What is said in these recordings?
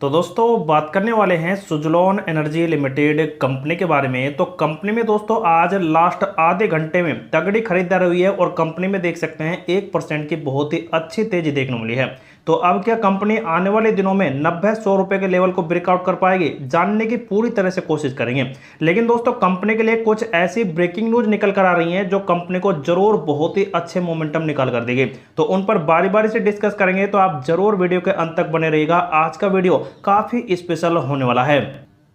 तो दोस्तों बात करने वाले हैं सुजलॉन एनर्जी लिमिटेड कंपनी के बारे में। तो कंपनी में दोस्तों आज लास्ट आधे घंटे में तगड़ी खरीदारी हुई है और कंपनी में देख सकते हैं 1% की बहुत ही अच्छी तेजी देखने को मिली है। तो अब क्या कंपनी आने वाले दिनों में 90-100 रुपए के लेवल को ब्रेकआउट कर पाएगी, जानने की पूरी तरह से कोशिश करेंगे। लेकिन दोस्तों कंपनी के लिए कुछ ऐसी ब्रेकिंग न्यूज निकल कर आ रही हैं जो कंपनी को जरूर बहुत ही अच्छे मोमेंटम निकाल कर देगी। तो उन पर बारी बारी से डिस्कस करेंगे, तो आप जरूर वीडियो के अंत तक बने रहिएगा। आज का वीडियो काफी स्पेशल होने वाला है।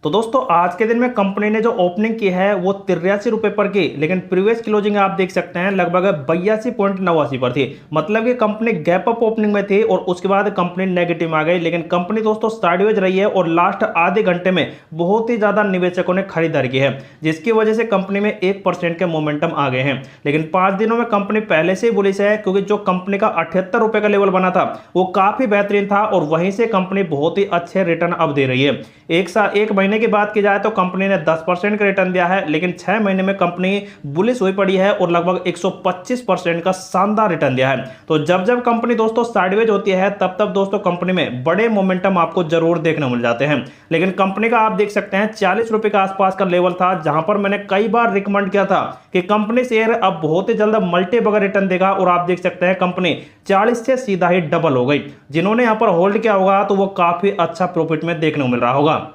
तो दोस्तों आज के दिन में कंपनी ने जो ओपनिंग की है वो 83 रुपए पर की, लेकिन प्रीवियस क्लोजिंग आप देख सकते हैं लगभग 82.89 पर थी। मतलब कि कंपनी गैप अप ओपनिंग में थी और उसके बाद कंपनी नेगेटिव में आ गई। लेकिन कंपनी दोस्तों साइडवेज रही है और लास्ट आधे घंटे में बहुत ही ज्यादा निवेशकों ने खरीदारी की है, जिसकी वजह से कंपनी में 1% के मोमेंटम आ गए हैं। लेकिन 5 दिनों में कंपनी पहले से ही बुलिश है, क्योंकि जो कंपनी का 78 रुपए का लेवल बना था वो काफी बेहतरीन था और वहीं से कंपनी बहुत ही अच्छे रिटर्न अब दे रही है। एक महीने की बात की जाए तो कंपनी ने 10% का रिटर्न दिया है, लेकिन 6 महीने में कंपनी बुलिश हुई पड़ी है और लगभग 125% का शानदार रिटर्न दिया है। तो जब जब कंपनी दोस्तों साइडवेज होती है तब तब दोस्तों कंपनी में बड़े मोमेंटम आपको जरूर देखने मिल जाते हैं। लेकिन कंपनी का आप देख सकते हैं 40 रुपए के आसपास का लेवल था, जहां पर मैंने कई बार रिकमेंड किया था कि कंपनी शेयर अब बहुत ही जल्द मल्टी बगर रिटर्न देगा और आप देख सकते हैं कंपनी 40 से सीधा ही डबल हो गई। जिन्होंने यहां पर होल्ड किया होगा तो वो काफी अच्छा प्रॉफिट में देखने को मिल रहा होगा।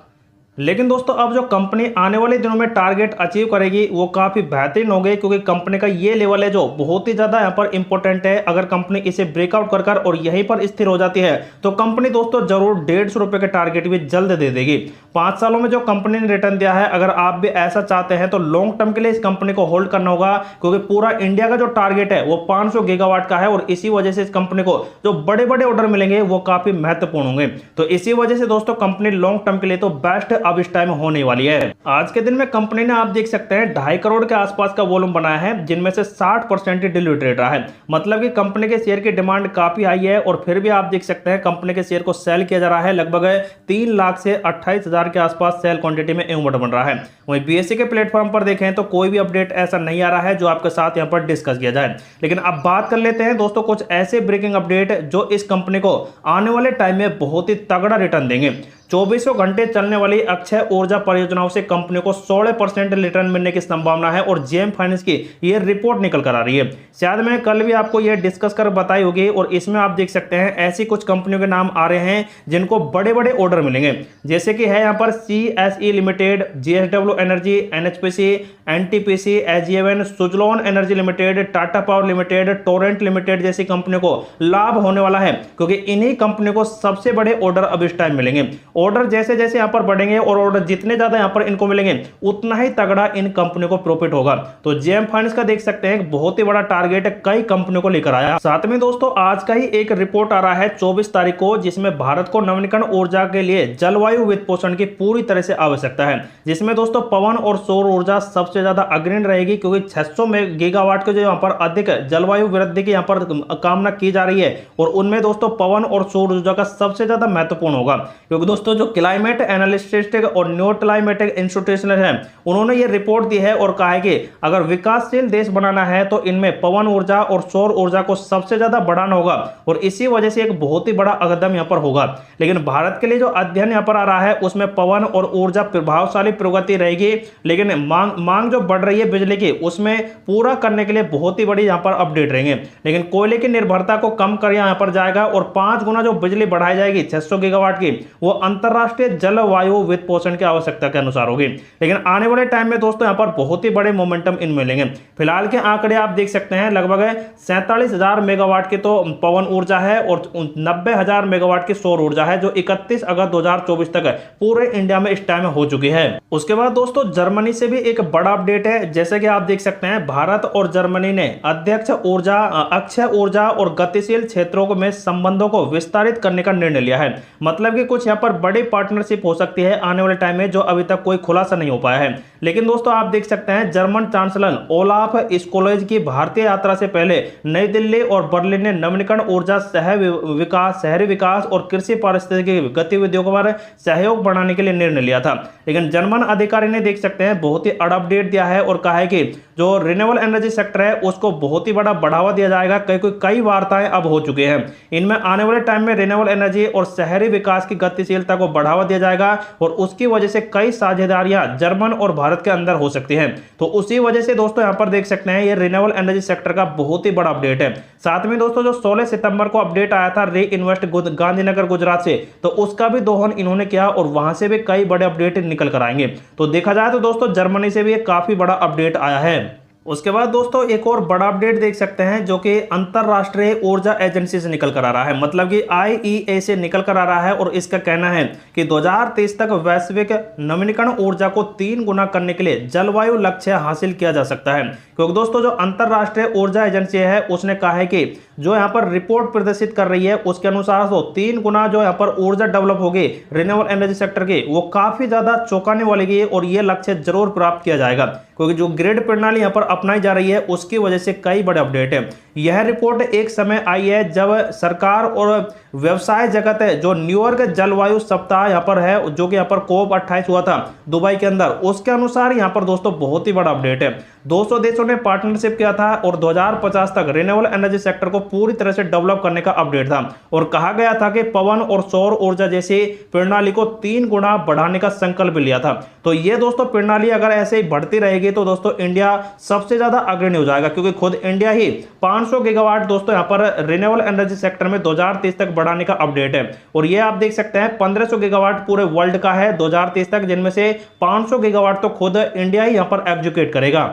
लेकिन दोस्तों अब जो कंपनी आने वाले दिनों में टारगेट अचीव करेगी वो काफी बेहतरीन हो गई, क्योंकि कंपनी का ये लेवल है जो बहुत ही ज्यादा यहाँ पर इंपॉर्टेंट है। अगर कंपनी इसे ब्रेकआउट कर और यहीं पर स्थिर हो जाती है तो कंपनी दोस्तों जरूर 150 रुपए के टारगेट भी जल्द दे देगी। 5 सालों में जो कंपनी ने रिटर्न दिया है, अगर आप भी ऐसा चाहते हैं तो लॉन्ग टर्म के लिए इस कंपनी को होल्ड करना होगा, क्योंकि पूरा इंडिया का जो टारगेट है वो 500 गीगावाट का है और इसी वजह से इस कंपनी को जो बड़े बड़े ऑर्डर मिलेंगे वो काफी महत्वपूर्ण होंगे। तो इसी वजह से दोस्तों कंपनी लॉन्ग टर्म के लिए तो बेस्ट अब इस टाइम होने वाली है। आज के दिन में कंपनी ने आप देख सकते हैं 2.5 करोड़ के आसपास का वॉल्यूम बनाया है, जिनमें से 60% डिलीवरी रेट रहा है। मतलब कि कंपनी के शेयर की डिमांड काफी हाई है और फिर भी आप देख सकते हैं कंपनी के शेयर को सेल किया जा रहा है लगभग 3 लाख से 28,000 के आसपास सेल क्वांटिटी में एमओ बन रहा है। वहीं बीएसई के प्लेटफॉर्म पर देखें तो कोई भी अपडेट ऐसा नहीं आ रहा है जो आपके साथ यहां पर डिस्कस किया जाए। लेकिन अब बात कर लेते हैं दोस्तों कुछ ऐसे ब्रेकिंग अपडेट जो इस कंपनी को आने वाले टाइम में बहुत ही तगड़ा रिटर्न देंगे। 2400 घंटे चलने वाली अक्षय ऊर्जा परियोजनाओं से कंपनी को 16% रिटर्न मिलने की संभावना है और जेएम फाइनेंस की ये रिपोर्ट निकल कर आ रही है। शायद मैंने कल भी आपको ये डिस्कस कर बताई होगी और इसमें आप देख सकते हैं ऐसी कुछ कंपनियों के नाम आ रहे हैं जिनको बड़े बड़े ऑर्डर मिलेंगे, जैसे कि है यहाँ पर CSE limited, JSW energy, NHPC, NTPC, SJVN, Suzlon energy limited, Tata power limited, Torrent limited जैसी कंपनियों को लाभ होने वाला है, क्योंकि इन्हीं कंपनियों को सबसे बड़े ऑर्डर अब इस टाइम मिलेंगे। ऑर्डर जैसे जैसे यहां पर बढ़ेंगे और ऑर्डर जितने ज्यादा यहां पर इनको मिलेंगे उतना ही तगड़ा इन कंपनियों को प्रॉफिट होगा। तो जेएम फाइनेंस का देख सकते हैं बहुत ही बड़ा टारगेट कई कंपनियों को लेकर आया। साथ में दोस्तों आज का ही एक रिपोर्ट आ रहा है 24 तारीख को, जिसमें भारत को नवीकरण ऊर्जा के लिए जलवायु वित्तपोषण की पूरी तरह से आवश्यकता है, जिसमें दोस्तों पवन और सौर ऊर्जा सबसे ज्यादा अग्रणी रहेगी, क्योंकि 600 गीगावाट के जो यहाँ पर अधिक जलवायु वृद्धि की यहाँ पर कामना की जा रही है और उनमें दोस्तों पवन और सौर ऊर्जा का सबसे ज्यादा महत्वपूर्ण होगा। क्योंकि दोस्तों जो क्लाइमेट एनालिस्टिक और न्यू क्लाइमेटिक इंस्टीट्यूशन है उन्होंने ये रिपोर्ट दी है और कहा है कि अगर विकासशील देश बनाना है तो इनमें पवन ऊर्जा और सौर ऊर्जा को सबसे ज्यादा बढ़ाना होगा और इसी वजह से एक बहुत ही बड़ा कदम यहां पर होगा। लेकिन भारत के लिए जो अध्ययन यहां पर आ रहा है उसमें पवन और ऊर्जा प्रभावशाली प्रगति रहेगी, लेकिन मांग जो बढ़ रही है बिजली की उसमें पूरा करने के लिए बहुत ही बड़ी यहां पर अपडेट रहेंगे। लेकिन कोयले की निर्भरता को कम कर यहां पर जाएगा और 5 गुना जो बिजली बढ़ाई जाएगी 600 गीगावाट की वो अंतरराष्ट्रीय जलवायु वित्त पोषण की आवश्यकता के अनुसार होगी। लेकिन आने वाले टाइम में दोस्तों यहां पर बहुत ही बड़े मोमेंटम इन मिलेंगे। फिलहाल के आंकड़े आप देख सकते हैं लगभग 47,000 मेगावाट की तो पवन ऊर्जा है और 90,000 मेगावाट की सौर ऊर्जा है, जो 31 अगस्त 2024 तक पूरे इंडिया में इस टाइम हो चुकी है। उसके बाद दोस्तों जर्मनी से भी एक बड़ा अपडेट है। जैसे कि आप देख सकते हैं भारत और जर्मनी ने अक्षय ऊर्जा और गतिशील क्षेत्रों में संबंधों को विस्तारित करने का निर्णय लिया है। मतलब कि कुछ यहाँ पर बड़ी पार्टनरशिप हो सकती है आने वाले टाइम में, जो अभी तक कोई खुलासा नहीं हो पाया है। लेकिन दोस्तों आप देख सकते हैं जर्मन चांसलर ओलाफ स्कोल्ज की भारतीय यात्रा से पहले नई दिल्ली और बर्लिन ने नवीकरण ऊर्जा शहरी विकास और कृषि पारिस्थितिकी गतिविधियों पर सहयोग बढ़ाने के लिए निर्णय लिया था। लेकिन जर्मन अधिकारी ने देख सकते हैं बहुत ही बड़ा अपडेट दिया है और कहा है कि जो रिन्यूएबल एनर्जी सेक्टर है उसको बहुत ही बड़ा बढ़ावा दिया जाएगा। कई वार्ताएं अब हो चुके हैं। इनमें आने वाले टाइम में रिन्यूएबल एनर्जी और शहरी विकास की गतिशीलता को बढ़ावा दिया जाएगा और उसकी वजह से कई साझेदारियां जर्मन और भारत के अंदर हो सकती हैं। तो उसी वजह से दोस्तों यहां पर देख सकते हैं ये रिन्यूएबल एनर्जी सेक्टर का बहुत ही बड़ा अपडेट है। साथ में दोस्तों जो 16 सितंबर को अपडेट आया था री इन्वेस्ट गांधीनगर गुजरात से, तो उसका भी दोहन इन्होंने किया और वहां से भी कई बड़े अपडेट निकल कर आएंगे। तो देखा जाए तो दोस्तों जर्मनी से भी एक काफी बड़ा अपडेट आया है। उसके बाद दोस्तों एक और बड़ा अपडेट देख सकते हैं जो कि अंतरराष्ट्रीय ऊर्जा एजेंसी से निकल कर आ रहा है, मतलब कि IEA से निकल कर आ रहा है। और इसका कहना है कि 2023 तक वैश्विक नवीनीकरण ऊर्जा को 3 गुना करने के लिए जलवायु लक्ष्य हासिल किया जा सकता है। क्योंकि दोस्तों जो अंतरराष्ट्रीय ऊर्जा एजेंसी है उसने कहा है कि जो यहाँ पर रिपोर्ट प्रदर्शित कर रही है उसके अनुसार तो 3 गुना जो यहाँ पर ऊर्जा डेवलप होगी रिन्यूएबल एनर्जी सेक्टर की, वो काफी ज्यादा चौंकाने वाली है और ये लक्ष्य जरूर प्राप्त किया जाएगा। क्योंकि जो ग्रिड प्रणाली यहाँ पर अपनाई जा रही है उसकी वजह से कई बड़े अपडेट है। यह रिपोर्ट एक समय आई है जब सरकार और व्यवसाय जगत है जो न्यूयॉर्क जलवायु सप्ताह यहाँ पर है, जो कि यहाँ पर COP 28 हुआ था दुबई के अंदर, उसके अनुसार यहाँ पर दोस्तों बहुत ही बड़ा अपडेट है। 200 देशों ने पार्टनरशिप किया था और 2050 तक रिन्यूएबल एनर्जी सेक्टर को पूरी तरह से डेवलप करने का अपडेट था। और कहा गया था कि पवन और सौर ऊर्जा जैसी प्रणाली को 3 गुना बढ़ाने का संकल्प लिया था। तो ये दोस्तों प्रणाली अगर ऐसे ही बढ़ती रहेगी तो दोस्तों इंडिया सबसे ज्यादा अग्रणी हो जाएगा, क्योंकि खुद इंडिया ही 500 गीगावाट दोस्तों यहाँ पर रिन्यूएबल एनर्जी सेक्टर में 2030 तक बढ़ाने का अपडेट है। और ये आप देख सकते हैं 1500 गीगावाट पूरे वर्ल्ड का है 2030 तक, जिनमें से 500 गीगावाट तो खुद इंडिया ही यहाँ पर एग्जीक्यूट करेगा।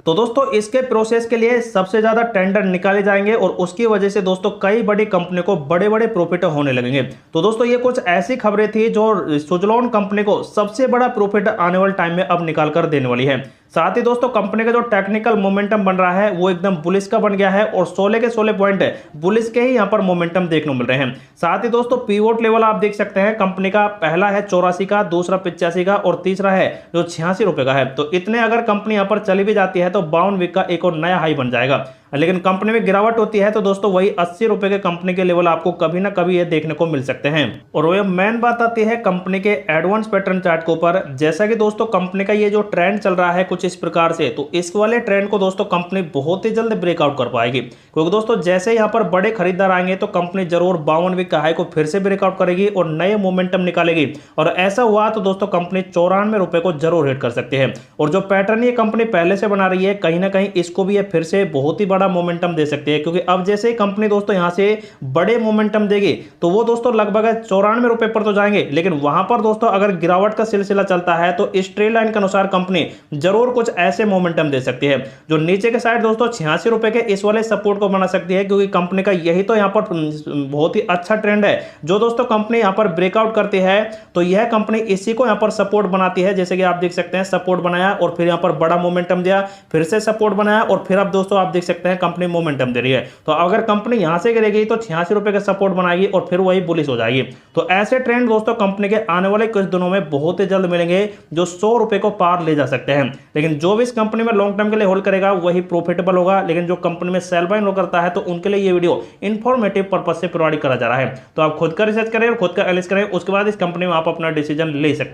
तो दोस्तों इसके प्रोसेस के लिए सबसे ज्यादा टेंडर निकाले जाएंगे और उसकी वजह से दोस्तों कई बड़ी कंपनी को बड़े बड़े प्रॉफिट होने लगेंगे। तो दोस्तों ये कुछ ऐसी खबरें थी जो सुजलॉन कंपनी को सबसे बड़ा प्रॉफिट आने वाले टाइम में अब निकाल कर देने वाली है। साथ ही दोस्तों कंपनी का जो टेक्निकल मोमेंटम बन रहा है वो एकदम बुलिश का बन गया है और 16 के 16 पॉइंट है बुलिश के ही यहाँ पर मोमेंटम देखने को मिल रहे हैं। साथ ही दोस्तों पीवोट लेवल आप देख सकते हैं कंपनी का, पहला है 84 का, दूसरा 85 का और तीसरा है जो 86 रुपए का है। तो इतने अगर कंपनी यहाँ पर चली भी जाती है तो 52 वीक का एक और नया हाई बन जाएगा। लेकिन कंपनी में गिरावट होती है तो दोस्तों वही 80 रुपए के कंपनी के लेवल आपको कभी ना कभी ये देखने को मिल सकते हैं। और वो मेन बात आती है कंपनी के एडवांस पैटर्न चार्ट के ऊपर। जैसा कि दोस्तों कंपनी का ये जो ट्रेंड चल रहा है कुछ इस प्रकार से, तो इस वाले ट्रेंड को दोस्तों कंपनी बहुत ही जल्द ब्रेकआउट कर पाएगी। क्योंकि दोस्तों जैसे यहाँ पर बड़े खरीदार आएंगे तो कंपनी जरूर 52 वीक का हाई को फिर से ब्रेकआउट करेगी और नए मोमेंटम निकालेगी। और ऐसा हुआ तो दोस्तों कंपनी 94 रुपए को जरूर हिट कर सकती है। और जो पैटर्न ये कंपनी पहले से बना रही है कहीं ना कहीं इसको भी ये फिर से बहुत ही बड़ा मोमेंटम दे सकती है। क्योंकि अब जैसे ही कंपनी दोस्तों यहां से बड़े मोमेंटम देगी तो वो दोस्तों लगभग 94 रुपए पर तो जाएंगे, लेकिन वहां पर दोस्तों अगर गिरावट का सिलसिला चलता है तो इस ट्रेड लाइन के अनुसार कंपनी जरूर कुछ ऐसे मोमेंटम दे सकती है जो नीचे के साइड दोस्तों 86 रुपए के इस वाले सपोर्ट को बना सकती है। क्योंकि कंपनी का यही तो यहां पर बहुत ही अच्छा ट्रेंड है। जो दोस्तों कंपनी यहां पर ब्रेकआउट करती है तो यह कंपनी इसी को यहां पर सपोर्ट बनाती है। जैसे कि आप देख सकते हैं सपोर्ट बनाया और फिर यहां पर बड़ा मोमेंटम दिया, फिर से सपोर्ट बनाया और फिर अब दोस्तों आप देख सकते हैं कंपनी मोमेंटम दे रही है। तो अगर कंपनी यहां से गिरेगी तो 86 रुपए का सपोर्ट बनाएगी और फिर वही बुलिश हो जाएगी। तो ऐसे ट्रेंड दोस्तों कंपनी के आने वाले कुछ दिनों में बहुत ही जल्द मिलेंगे जो 100 रुपए को पार ले जा सकते हैं। लेकिन जो भी इस कंपनी में लॉन्ग टर्म के लिए होल्ड करेगा वही प्रॉफिटेबल होगा। लेकिन जो कंपनी में सेल बाय होल्ड करता है तो उनके लिए ये वीडियो इंफॉर्मेटिव पर्पज से प्रोवाइड करा जा रहा है। तो आप खुद का रिसर्च करें और खुद का एनालिसिस करें, उसके बाद इस कंपनी में आप अपना डिसीजन ले सकते हैं।